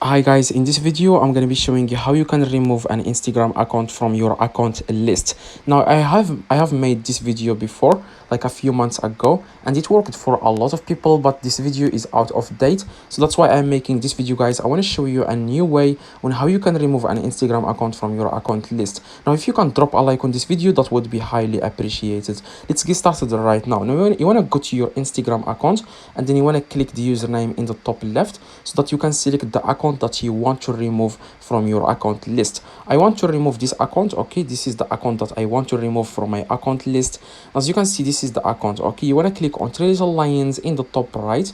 Hi guys, in this video I'm going to be showing you how you can remove an Instagram account from your account list. Now I have made this video before, like a few months ago, and it worked for a lot of people, but this video is out of date, so that's why I'm making this video. Guys, I want to show you a new way on how you can remove an Instagram account from your account list. Now if you can drop a like on this video, that would be highly appreciated. Let's get started right now. Now you want to go to your Instagram account, and then you want to click the username in the top left so that you can select the account that you want to remove from your account list. I want to remove this account. Okay, this is the account that I want to remove from my account list. As you can see, this is the account. Okay, you want to click on three little lines in the top right.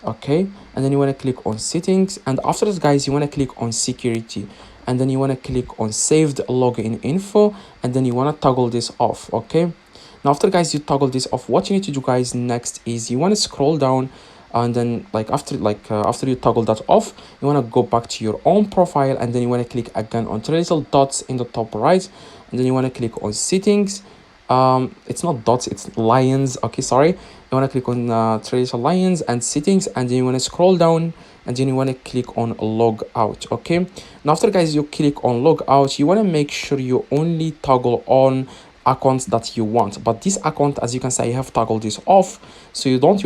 Okay, and then you want to click on settings, and after this, guys, you want to click on security, and then you want to click on saved login info, and then you want to toggle this off. Okay, now after, guys, you toggle this off, what you need to do, guys, next is you want to scroll down, and then after you toggle that off, you want to go back to your own profile, and then you want to click again on three little dots in the top right, and then you want to click on settings. It's not dots, it's lions. Okay, sorry, you want to click on three little lions and settings, and then you want to scroll down, and then you want to click on log out. Okay, now after, guys, you click on log out, you want to make sure you only toggle on accounts that you want, but this account, as you can see, I have toggled this off, so you don't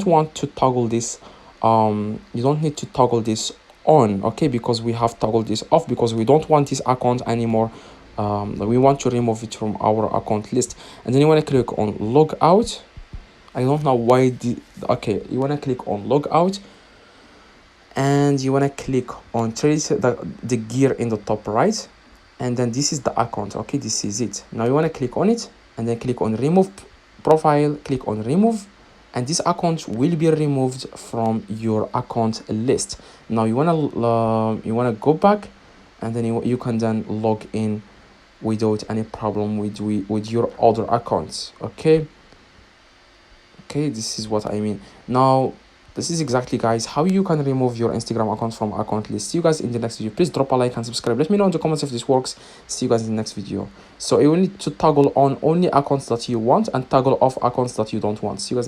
want to toggle this you don't need to toggle this on. Okay, because we have toggled this off because we don't want this account anymore. We want to remove it from our account list, and then you want to click on log out. I don't know why okay, you want to click on log out, and you want to click on trace the gear in the top right, and then this is the account. Okay, this is it. Now you want to click on it, and then click on remove profile, click on remove, and this account will be removed from your account list. Now you want to go back, and then you can then log in without any problem with your other accounts. Okay, this is what I mean. Now this is exactly, guys, how you can remove your Instagram account from account list. See you guys in the next video. Please drop a like and subscribe. Let me know in the comments if this works. See you guys in the next video. So you will need to toggle on only accounts that you want and toggle off accounts that you don't want. See you guys.